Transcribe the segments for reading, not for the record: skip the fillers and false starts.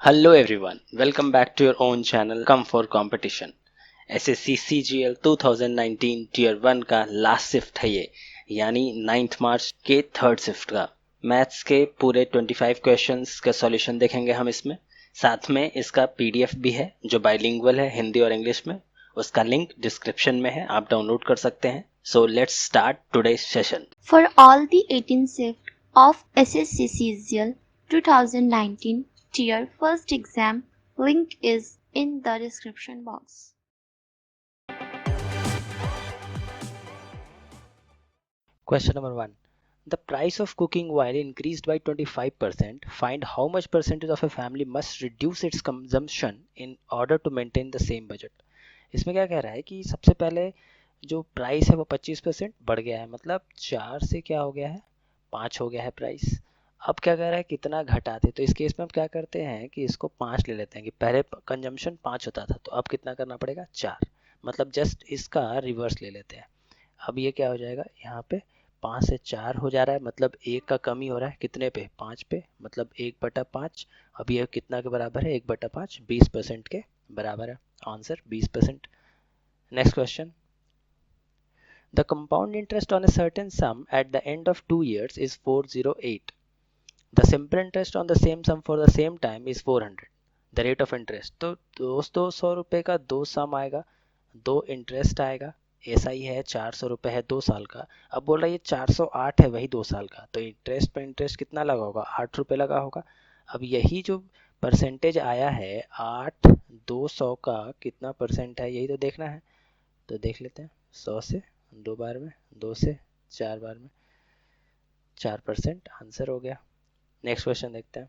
Hello everyone, welcome back to your own channel Come for Competition। SSC CGL 2019 tier 1 का last shift है ये, यानी 9 मार्च के third shift का। मैथ्स के पूरे 25 क्वेश्चंस का सॉल्यूशन देखेंगे हम इसमें। साथ में इसका पीडीएफ भी है जो बाइलिंगुअल है, हिंदी और इंग्लिश में। उसका लिंक डिस्क्रिप्शन में है, आप डाउनलोड कर सकते हैं। So let's start today's session. For all the 18 shift of SSC CGL 2019 Tier 1st exam, link is in the description box. Question number 1. The price of cooking oil increased by 25%. Find how much percentage of a family must reduce its consumption in order to maintain the same budget. इसमें क्या कह रहा है कि सबसे पहले जो price है वो 25% बढ़ गया है, मतलब 4 से क्या हो गया है, 5 हो गया है प्राइस। अब क्या कह रहा है कितना घटाते, तो इस केस में हम क्या करते हैं कि इसको 5 ले लेते हैं कि पहले कंजम्पशन 5 होता था, तो अब कितना करना पड़ेगा, 4। मतलब जस्ट इसका रिवर्स ले लेते हैं। अब ये क्या हो जाएगा, यहाँ पे 5 से 4 हो जा रहा है, मतलब 1 का कमी हो रहा है, कितने पे, 5 पे, मतलब 1/5। अब ये कितना के बराबर है, 1/5, 20% के बराबर है। Answer 20%। Next question. The compound interest on a certain sum at the end of 2 years is 408. The simple interest on the same sum for the same time is 400. The rate of interest, तो दोस्तों 100 रुपए का 2 सम आएगा, 2 interest आएगा। ऐसा ही है, 400 रुपए है 2 साल का। अब बोल रहा है ये 408 है वही 2 साल का, तो इंटरेस्ट पे इंटरेस्ट कितना लगा होगा, 8 रुपए लगा होगा। अब यही जो परसेंटेज आया है 8 200 का कितना परसेंट है, यही तो देखना है। तो देख लेते हैं, 100 से 2 बार में, 2 से 4 बार में, 4% आंसर हो गया। नेक्स्ट क्वेश्चन देखते हैं।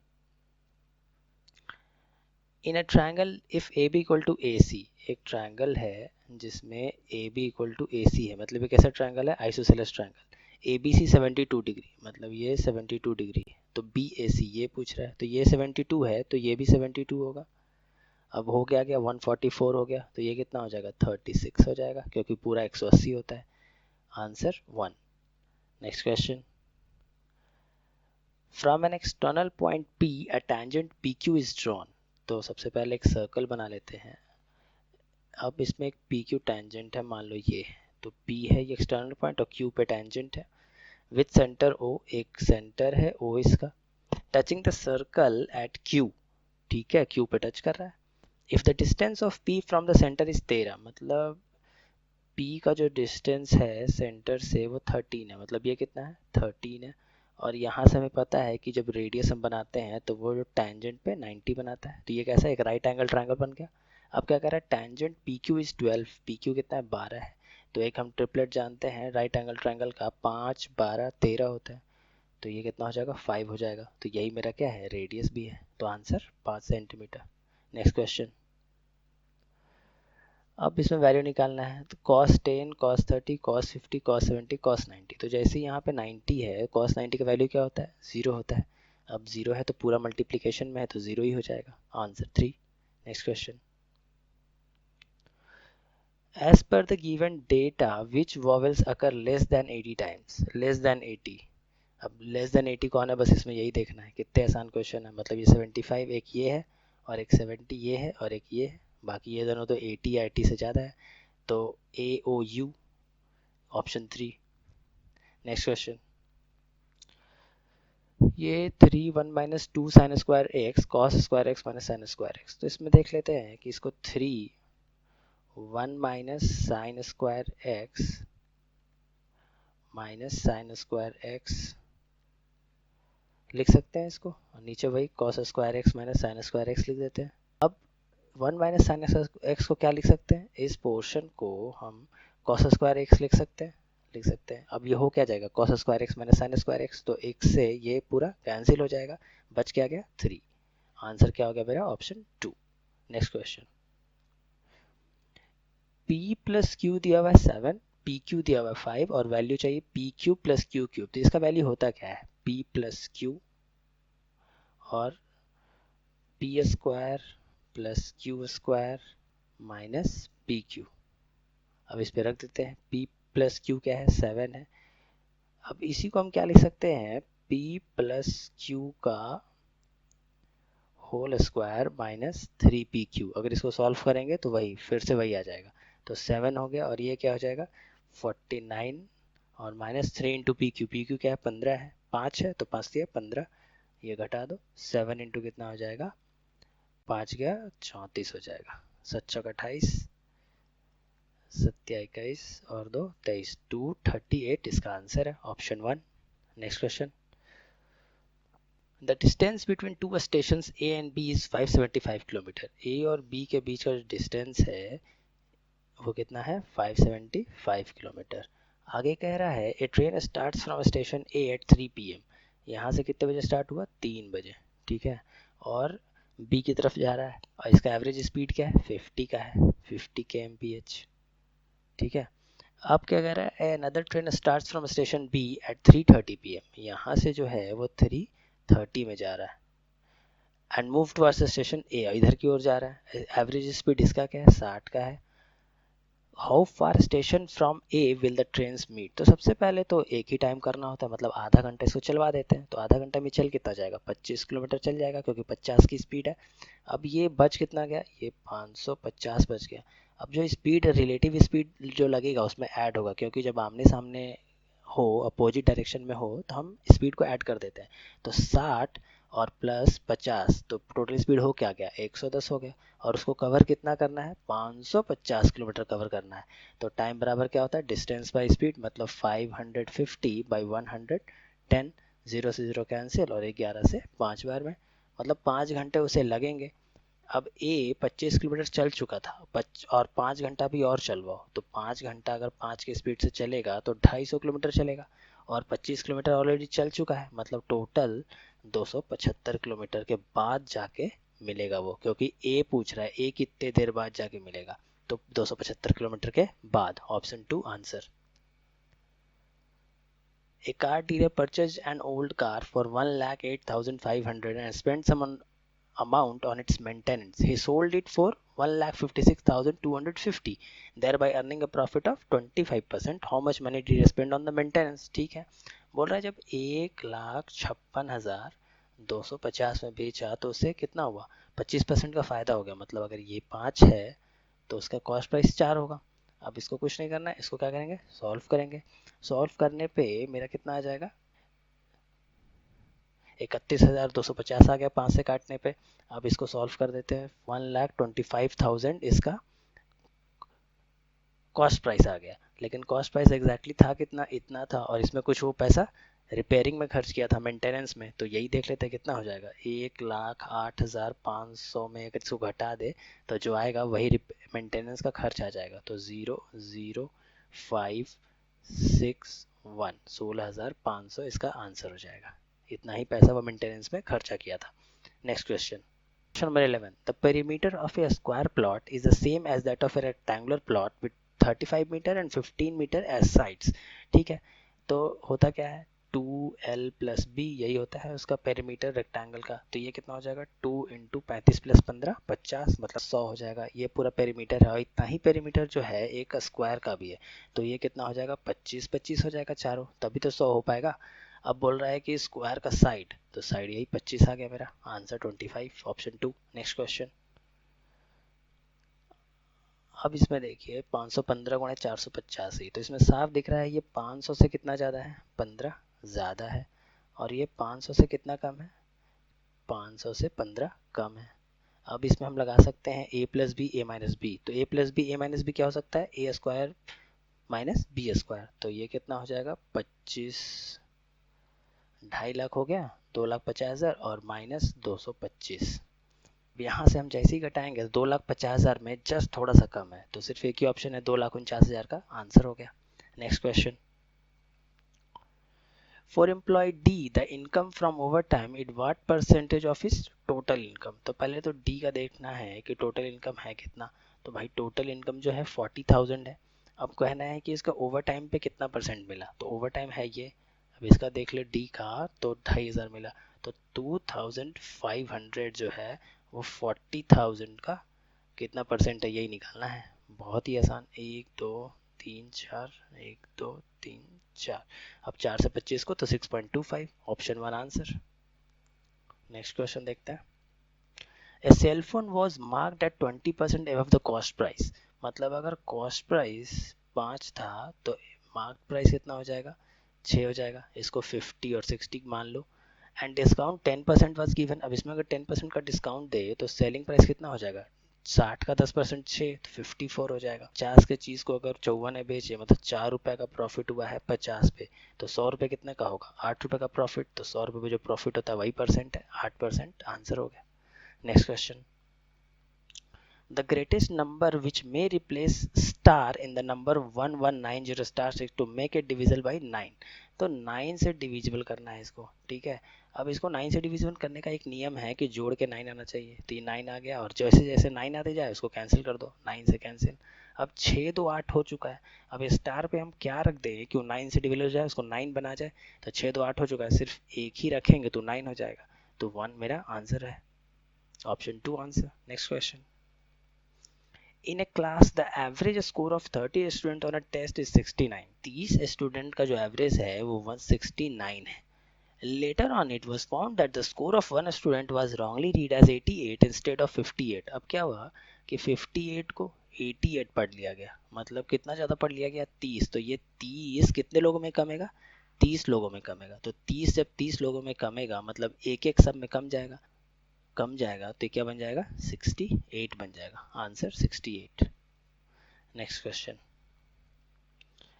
In a triangle if A B equal to A C, एक ट्रायंगल है जिसमें A B equal to A C है, मतलब ये कैसा ट्रायंगल है, isosceles triangle. A B C 72 degree, मतलब ये 72 डिग्री, तो बी ए सी ये पूछ रहा है, तो ये 72 है तो ये भी 72 होगा। अब हो गया क्या, 144 हो गया, तो ये कितना हो जाएगा, 36 हो जाएगा, क्योंकि पूरा 180 होता है। Answer 1। Next question. From an external point P a tangent PQ is drawn। तो सबसे पहले एक सर्कल बना लेते हैं। अब इसमें एक PQ टेंजेंट है, मान लो ये, तो P है ये एक्सटर्नल पॉइंट और Q पे टेंजेंट है। विथ सेंटर O, एक सेंटर है O इसका, touching the circle eight Q। ठीक है, Q पे टच कर रहा है। If the distance of P from the centre is 13, मतलब P का जो डिस्टेंस है सेंटर से वो 13 है, मतलब ये कितना है, 13 है। और यहाँ से हमें पता है कि जब रेडियस हम बनाते हैं तो वो जो टेंजेंट पे 90 बनाता है, तो ये कैसा एक राइट एंगल ट्रायंगल बन गया। अब क्या कर रहा है, टेंजेंट PQ इज 12, PQ कितना है, 12 है। तो एक हम ट्रिपलेट जानते हैं राइट एंगल ट्रायंगल का, 5 12 13 होता है, तो ये कितना हो जाएगा, 5 हो जाएगा। तो यही मेरा क्या है, रेडियस भी है, तो आंसर 5 सेंटीमीटर। Next question. अब इसमें वैल्यू निकालना है, तो cos 10 cos 30 cos 50 cos 70 cos 90, तो जैसे यहाँ पे 90 है, cos 90 का वैल्यू क्या होता है, 0 होता है। अब 0 है तो पूरा मल्टीप्लिकेशन में है तो 0 ही हो जाएगा। Answer 3। Next question. As per the given data which vowels occur less than 80 times, less than 80। अब लेस देन 80 कौन है, बस इसमें यही देखना है। कितने आसान क्वेश्चन है, मतलब ये 75 एक ये है और एक 70 ये है और एक ये है, बाकी ये दोनों तो 80 या 80 से ज़्यादा है, तो AOU, ऑप्शन 3। Next question. ये 3 1 minus 2 sine square x cos square x minus sine square x, तो इसमें देख लेते हैं कि इसको 3 1 minus sine square x minus sine square x लिख सकते हैं इसको, और नीचे वही cos square x minus sine square x लिख देते हैं। अब 1 माइनस साइन एक्स को क्या लिख सकते हैं, इस पोर्शन को हम कॉस स्क्वायर एक्स लिख सकते हैं, लिख सकते हैं। अब ये हो क्या जाएगा, cos square x minus sine square x, तो एक से ये पूरा कैंसिल हो जाएगा, बच क्या गया 3। आंसर क्या हो गया मेरा, option 2। Next question. P plus Q दिया हुआ है 7, पी क्यू दिया हुआ है 5 और वैल्यू चाहिए P Q plus Q cube, तो इसका वैल्यू होता क्या है, P प्लस क्यू और P square plus Q square minus P Q. अब इस पे रख देते हैं, P प्लस क्यू क्या है, 7 है। अब इसी को हम क्या लिख सकते हैं, P प्लस क्यू का होल स्क्वायर माइनस 3PQ। अगर इसको सॉल्व करेंगे तो वही फिर से वही आ जाएगा, तो 7 हो गया, और ये क्या हो जाएगा 49, और minus 3 into P Q, P Q क्या है 15 है, 5 है तो 5 दिया 15, ये घटा दो, 7 इंटू कितना हो जाएगा 5 गया 34 हो जाएगा, 7 चौक 28, 7 21 और 2 23, 238 इसका आंसर है, option 1। Next question, the distance between two stations A and B is 575 kilometre. A और बी के बीच का जो डिस्टेंस है वो कितना है 575 किलोमीटर। आगे कह रहा है a train starts from station A at 3 PM। यहाँ से कितने बजे स्टार्ट हुआ 3 बजे, ठीक है, और बी की तरफ जा रहा है, और इसका एवरेज स्पीड क्या है 50 का है, 50 kmph, ठीक है। अब क्या कह रहा है another train starts from station B at 3:30 PM। यहाँ से जो है वो 3:30 में जा रहा है, एंड मूव टुवर्ड्स स्टेशन ए, इधर की ओर जा रहा है, एवरेज स्पीड इसका क्या है 60 का है। How far station from A will the trains meet. तो सबसे पहले तो एक ही टाइम करना होता है, मतलब आधा घंटा इसको चलवा देते हैं, तो आधा घंटा में चल कितना जाएगा 25 किलोमीटर चल जाएगा, क्योंकि 50 की स्पीड है। अब ये बच कितना गया, ये 550 बच गया। अब जो स्पीड रिलेटिव स्पीड जो लगेगा उसमें ऐड होगा, क्योंकि जब आमने सामने हो, अपोजिट डायरेक्शन में हो, तो हम स्पीड को ऐड कर देते हैं। तो 60 और प्लस 50, तो टोटल स्पीड हो क्या गया 110 हो गया, और उसको कवर कितना करना है 550 किलोमीटर कवर करना है। तो टाइम बराबर क्या होता है डिस्टेंस बाय स्पीड, मतलब 550 बाई 110, 0 से 0 कैंसिल, और 11 से 5 बार में, मतलब 5 घंटे उसे लगेंगे। अब ए 25 किलोमीटर चल चुका था, और 5 घंटा भी और चलवाओ, तो 5 घंटा अगर 5 की स्पीड से चलेगा तो 250 किलोमीटर चलेगा, और 25 किलोमीटर ऑलरेडी चल चुका है, मतलब टोटल 275 किलोमीटर के बाद जाके मिलेगा वो, क्योंकि ए पूछ रहा है ए कितने देर बाद जाके मिलेगा, तो 275 किलोमीटर के बाद, option 2 answer. A car dealer purchased an old car for 1,08,500 and spent some amount on its maintenance. He sold it for 1,56,250, thereby earning a profit of 25%. How much money did he spend on the maintenance? ठीक है, बोल रहा है जब 1,56,250 में बेचा तो उससे कितना हुआ 25% का फायदा हो गया, मतलब अगर ये 5 है तो उसका कॉस्ट प्राइस 4 होगा। अब इसको कुछ नहीं करना है, इसको क्या करेंगे सॉल्व करेंगे। सॉल्व करने पे मेरा कितना आ जाएगा 31,250 आ गया 5 से काटने पे। अब इसको सॉल्व कर देते हैं, 1,25,000 इसका कॉस्ट प्राइस आ गया, लेकिन कॉस्ट प्राइस एग्जैक्टली था कितना, इतना था, और इसमें कुछ वो पैसा रिपेयरिंग में खर्च किया था मेंटेनेंस में, तो यही देख लेते हैं कितना हो जाएगा 1,08,500 में अगर इसको घटा दे तो जो आएगा वही मेंटेनेंस का खर्च आ जाएगा, तो 0,0561, 16,500 इसका आंसर हो जाएगा। इतना ही पैसा वो मेंटेनेंस में खर्चा किया था। Next question, question number 11, the perimeter of a square plot is the same as that of a rectangular plot with 35 metre and 15 metre as sides. ठीक है, तो होता क्या है 2l प्लस बी, यही होता है उसका पेरीमीटर रेक्टेंगल का, तो ये कितना हो जाएगा 2 इंटू 35 प्लस 15 50, मतलब 100 हो जाएगा, ये पूरा पेरीमीटर है, और इतना ही पेरीमीटर जो है एक स्क्वायर का भी है, तो ये कितना हो जाएगा 25 25 हो जाएगा चारों, तभी तो 100 हो पाएगा। अब बोल रहा है कि स्क्वायर का साइड, तो साइड यही 25 आ गया मेरा आंसर 25, ऑप्शन 2। नेक्स्ट क्वेश्चन, अब इसमें देखिए 515 गुणे 485, तो इसमें साफ दिख रहा है ये 500 से कितना ज़्यादा है 15 ज़्यादा है, और ये 500 से कितना कम है 500 से 15 कम है। अब इसमें हम लगा सकते हैं a plus b a minus b, तो a plus b a minus b क्या हो सकता है a square minus b square, तो ये कितना हो जाएगा 25, 2.5 लाख हो गया 2,50,000 और माइनस 225। यहाँ से हम जैसे ही घटाएंगे 2,50,000 में जस्ट थोड़ा सा कम है, तो सिर्फ एक ही ऑप्शन है 2,49,000 का आंसर हो गया। Next question, for employ D the income from overtime it what percentage of his total income. तो पहले तो डी का देखना है कि टोटल इनकम है कितना, तो भाई टोटल इनकम जो है 40,000 है। अब कहना है कि इसका ओवर टाइम पे कितना परसेंट मिला, तो ओवर टाइम है ये, अब इसका देख ले डी का, तो 2,500 मिला, तो 2,500 जो है वो 40,000 का कितना परसेंट है यही निकालना है, बहुत ही आसान, 1 2 3 4, 1 2 3 4, अब 4 से 25 को तो 6.25, ऑप्शन 1 आंसर। नेक्स्ट क्वेश्चन देखते हैं, a cell phone was marked at 20% above the cost price, मतलब अगर कॉस्ट प्राइस 5 था तो मार्क प्राइस कितना हो जाएगा, 6 हो जाएगा। इसको 50 और 60 मान लो। एंड डिस्काउंट 10% वॉज गिवन, अब इसमें अगर 10% का डिस्काउंट दे तो सेलिंग प्राइस कितना हो जाएगा, 60 का 10% 6 तो 54 हो जाएगा। 50 के चीज़ को अगर 54 है बेचे, मतलब 4 रुपए का प्रॉफिट हुआ है 50 पे, तो 100 रुपए कितने का होगा, 8 रुपए का प्रॉफिट। तो 100 रुपए पे जो प्रॉफिट होता है वही परसेंट है, 8%। आंसर हो गया। Next question, the greatest number which may replace star in the number 1190 star 6 to make it divisible by 9। तो 9 से डिविजिबल करना है इसको, ठीक है। अब इसको 9 से डिविजिबल करने का एक नियम है कि जोड़ के 9 आना चाहिए, तो ये 9 आ गया, और जैसे जैसे 9 आते जाए उसको कैंसिल कर दो, 9 से कैंसिल। अब 6 2 8 हो चुका है। अब स्टार पे हम क्या रख दें कि 9 से डिविजिबल हो जाए, उसको 9 बना जाए। तो 6 2 8 हो चुका है, सिर्फ एक ही रखेंगे तो 9 हो जाएगा। तो 1 मेरा आंसर है, option 2 answer. Next question, in a class the average score of 30 student on a test is 69। 30 student का जो एवरेज है वो 169 है। Later on it was found that the score of one student was wrongly read as 88 instead of 58। अब क्या हुआ कि 58 को 88 पढ़ लिया गया, मतलब कितना ज़्यादा पढ़ लिया गया, 30। तो ये 30 कितने लोगों में कमेगा, 30 लोगों में कमेगा। तो 30 जब 30 लोगों में कमेगा मतलब एक एक सब में कम जाएगा, तो क्या बन जाएगा, 68 बन जाएगा। Answer 68। Next question,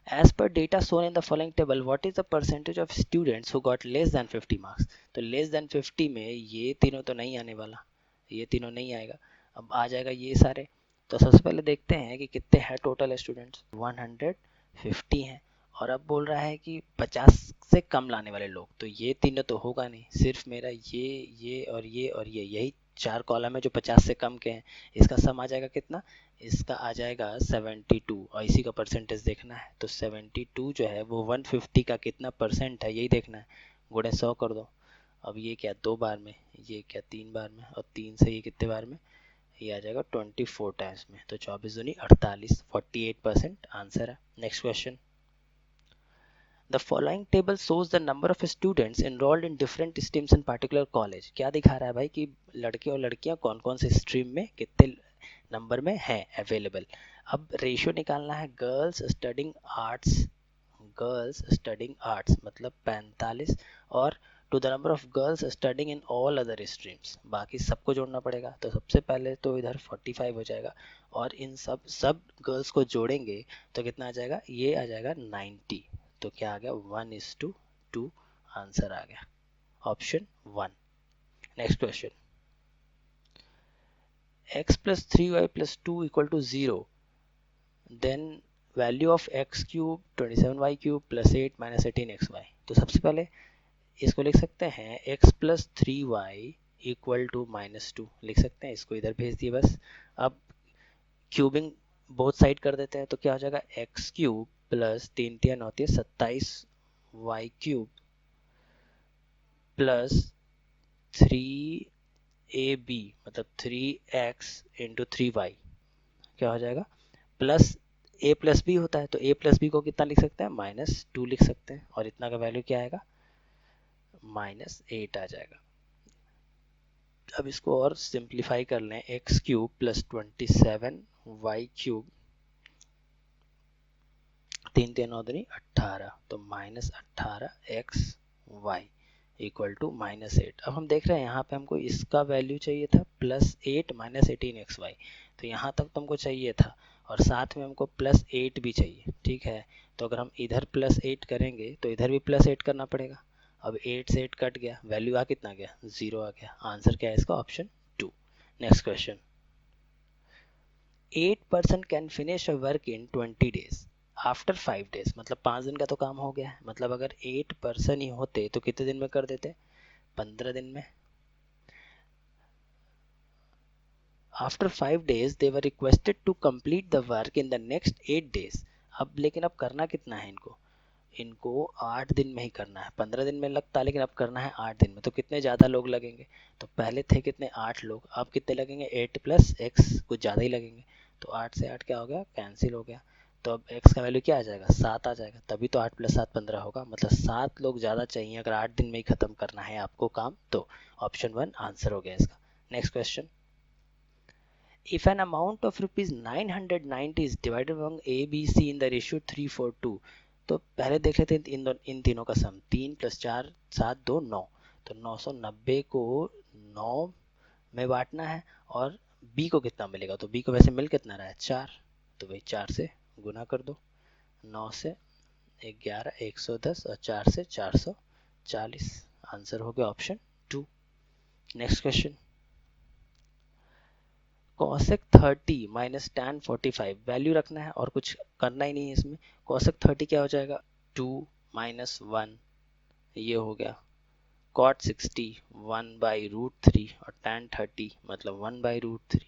as per data shown in the following table what is the percentage of students who got less than 50 marks। तो less than 50 में ये तीनों तो नहीं आने वाला, ये तीनों नहीं आएगा। अब आ जाएगा ये सारे। तो सबसे पहले देखते हैं कि कितने हैं टोटल स्टूडेंट्स, 150 हैं। और अब बोल रहा है कि 50 से कम लाने वाले लोग, तो ये तीनों तो होगा नहीं, सिर्फ मेरा ये और ये और ये, यही 4 कॉलम है जो 50 से कम के हैं। इसका सम आ जाएगा कितना, इसका आ जाएगा 72, और इसी का परसेंटेज देखना है। तो 72 जो है वो 150 का कितना परसेंट है यही देखना है। गुणे 100 कर दो। अब ये क्या 2 बार में, ये क्या 3 बार में, और 3 से ये कितने बार में, ये आ जाएगा 24 टाइम्स में। तो 24 दूनी 48, 48% आंसर है। Next question, the following table shows the number of students enrolled in different streams in particular college। क्या दिखा रहा है भाई कि लड़के और लड़कियां कौन कौन से स्ट्रीम में कितने नंबर में है अवेलेबल। अब रेशियो निकालना है, गर्ल्स स्टडिंग आर्ट्स मतलब 45, और to the number of girls studying in all other streams, बाकी सबको जोड़ना पड़ेगा। तो सबसे पहले तो इधर 45 हो जाएगा, और इन सब गर्ल्स को जोड़ेंगे तो कितना आ जाएगा, ये आ जाएगा 90। तो क्या आ गया, 1:2 आंसर आ गया, option 1। Next question, x plus 3y plus 2 equal to 0, then value of x cube 27y cube plus 8 minus 18xy। तो सबसे पहले इसको लिख सकते हैं x plus 3y equal to -2 लिख सकते हैं, इसको इधर भेज दिए बस। अब क्यूबिंग बोथ साइड कर देते हैं, तो क्या हो जाएगा, एक्स क्यूब प्लस 3 3 होती है 27 वाई क्यूब प्लस 3ab मतलब 3x इंटू 3y, क्या हो जाएगा, प्लस a प्लस बी होता है, तो a प्लस बी को कितना लिख सकते हैं, -2 लिख सकते हैं, और इतना का वैल्यू क्या आएगा, -8 आ जाएगा। अब इसको और सिंप्लीफाई कर लें, x cube plus 27 y cube 3 3 9 दूनी 18, तो -18x y इक्वल टू -8। अब हम देख रहे हैं यहाँ पे हमको इसका वैल्यू चाहिए था +8 -18xy, तो यहाँ तक तो हमको चाहिए था, और साथ में हमको +8 भी चाहिए, ठीक है। तो अगर हम इधर +8 करेंगे तो इधर भी +8 करना पड़ेगा। अब 8 से 8 कट गया, वैल्यू आ कितना गया, 0 आ गया। आंसर क्या है इसका, option 2। Next question, 8 person can finish a work in 20 days after 5 days, मतलब 5 दिन का तो काम हो गया है। मतलब अगर 8 पर्सन ही होते तो कितने दिन में कर देते, 15 दिन में। After 5 days they were requested to complete the work in the next 8 days। अब लेकिन अब करना कितना है इनको, इनको 8 दिन में ही करना है। 15 दिन में लगता है लेकिन अब करना है 8 दिन में, तो कितने ज़्यादा लोग लगेंगे, तो पहले थे कितने 8 लोग, अब कितने लगेंगे 8 + x, कुछ ज़्यादा ही लगेंगे। तो 8 से 8 क्या हो गया, कैंसिल हो गया। तो अब x का वैल्यू क्या आ जाएगा, 7 आ जाएगा, तभी तो 8 + 7 15 होगा, मतलब 7 लोग ज़्यादा चाहिए अगर 8 दिन में ही ख़त्म करना है आपको काम। तो ऑप्शन 1 आंसर हो गया इसका। Next question, If an amount of rupees 990 is divided among A, B, C in the ratio 3:4:2, तो पहले देख लेते हैं इन तीनों का सम। 3 + 4 7 2 9, तो 990 को 9 में बांटना है और B को कितना मिलेगा, तो B को वैसे मिल कितना रहा है 4, तो वही 4 से गुना कर दो। 9 से 11 110 और 4 से 440। आंसर हो गया option 2। Next question, cosec 30 minus tan 45 value रखना है और कुछ करना ही नहीं है इसमें। cosec 30 क्या हो जाएगा 2 माइनस 1, ये हो गया। cot 60 1/√3 और tan 30 मतलब 1/√3,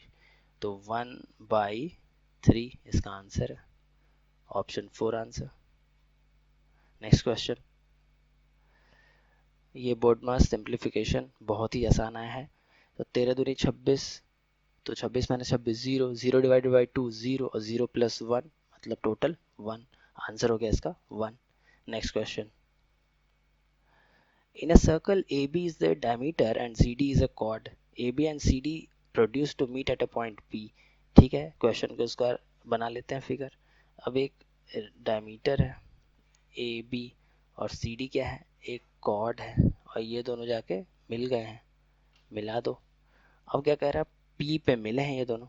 तो 1/3 इसका आंसर है, ऑप्शन 4 आंसर। नेक्स्ट क्वेश्चन, ये बोर्ड मास सिंप्लीफिकेशन बहुत ही आसान आया है। तो 13 दूनी 26, तो 26 माइनस 26 0, 0 डिवाइडेड बाई 2 0 और 0 + 1 मतलब टोटल 1। आंसर हो गया इसका 1। Next question, in a circle AB is the diameter and CD is a chord. AB and CD produce to meet at a point P। ठीक है, क्वेश्चन को उसका बना लेते हैं फिगर। अब एक डायमीटर है AB और CD क्या है, एक कॉर्ड है, और ये दोनों जाके मिल गए हैं, मिला दो। अब क्या कह रहा है, P पे मिले हैं ये दोनों।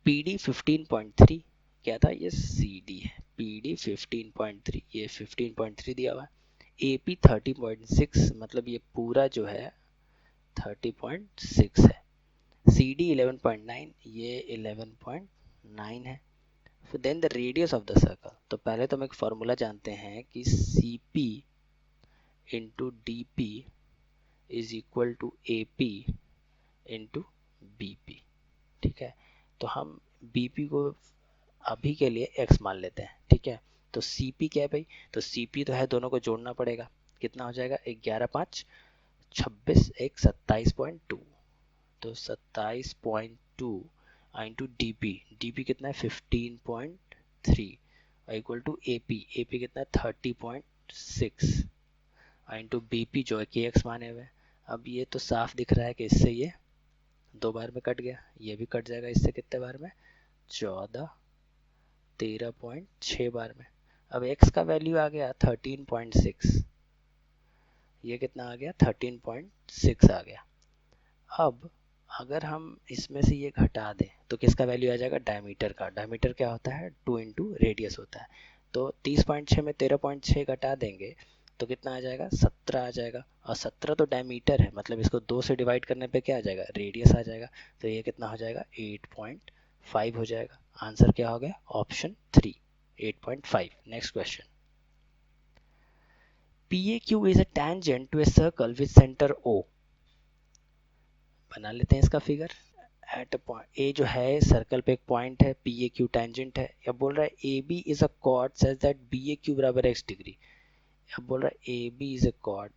PD 15.3 क्या था, ये CD है। PD 15.3, ये 15.3 दिया हुआ है। AP 30.6 मतलब ये पूरा जो है 30.6 है। CD 11.9, ये 11.9 है। फिर then the radius of the circle, तो पहले तो हम एक फॉर्मूला जानते हैं कि CP into DP is equal to AP into BP। ठीक है, तो हम BP को अभी के लिए x मान लेते हैं। ठीक है, तो CP क्या है भाई, तो CP तो है, दोनों को जोड़ना पड़ेगा। कितना हो जाएगा 11 5 26 1 27.2, तो 27.2 इंटू DP कितना है 15.3 इक्वल टू AP कितना है 30.6 इंटू BP जो है KX माने हुए। अब ये तो साफ दिख रहा है कि इससे ये 2 बार में कट गया, ये भी कट जाएगा इससे कितने बार में 14 13.6 बार में। अब x का वैल्यू आ गया 13.6, ये कितना आ गया 13.6 आ गया। अब अगर हम इसमें से ये घटा दें तो किसका वैल्यू आ जाएगा, डायमीटर का। डायमीटर क्या होता है 2 इंटू रेडियस होता है, तो 30.6 में 13.6 घटा देंगे तो कितना आ जाएगा 17 आ जाएगा। और 17 तो डायमीटर है, मतलब इसको 2 से डिवाइड करने पे क्या आ जाएगा, रेडियस आ जाएगा, तो ये कितना हो जाएगा 8.5 हो जाएगा। आंसर क्या हो गया, option 3 8.5। Next question, PAQ is a tangent to a circle with center O। बना लेते हैं इसका फिगर। एट पॉइंट ए जो है सर्कल पे एक पॉइंट है, PAQ टेंजेंट है। अब बोल रहा है AB is a cord such that BAQ बराबर x डिग्री। अब बोल रहा है AB is a cord,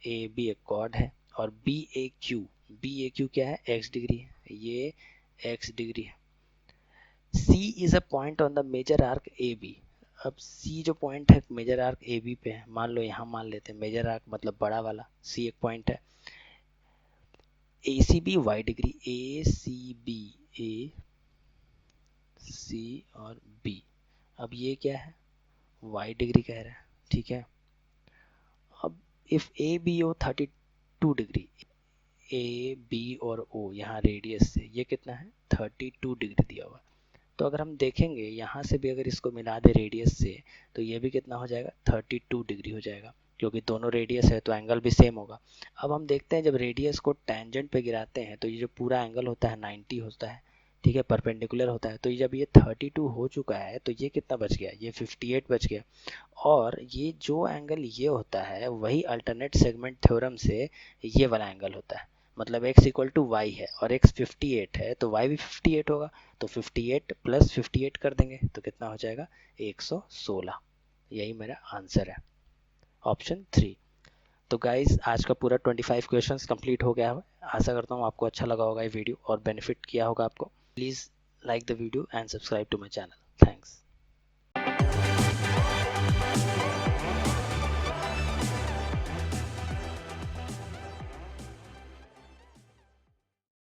AB एक कॉर्ड है और BAQ क्या है x डिग्री है, ये x डिग्री है। C is a point on the major arc AB। अब C जो पॉइंट है मेजर आर्क AB पे है, मान लो यहाँ मान लेते हैं मेजर आर्क मतलब बड़ा वाला C एक पॉइंट है। ACB y degree, ACB AC और B, अब ये क्या है y डिग्री कह रहा है। ठीक है, अब इफ ABO 32 डिग्री, AB और O यहाँ रेडियस से ये कितना है 32 डिग्री दिया हुआ। तो अगर हम देखेंगे यहाँ से भी अगर इसको मिला दे रेडियस से तो ये भी कितना हो जाएगा 32 डिग्री हो जाएगा, क्योंकि दोनों रेडियस है तो एंगल भी सेम होगा। अब हम देखते हैं जब रेडियस को टेंजेंट पे गिराते हैं तो ये जो पूरा एंगल होता है 90 होता है। ठीक है, परपेंडिकुलर होता है। तो जब ये 32 हो चुका है तो ये कितना बच गया, ये 58 बच गया। और ये जो एंगल ये होता है वही अल्टरनेट सेगमेंट थ्योरम से ये वाला एंगल होता है, मतलब x इक्वल टू वाई है और x 58 है तो y भी 58 होगा, तो 58 + 58 कर देंगे तो कितना हो जाएगा 116। यही मेरा आंसर है, ऑप्शन 3। तो गाइज आज का पूरा 25 क्वेश्चंस कंप्लीट हो गया है। आशा करता हूँ आपको अच्छा लगा होगा ये वीडियो और बेनिफिट किया होगा आपको। Please like the video and subscribe to my channel. Thanks.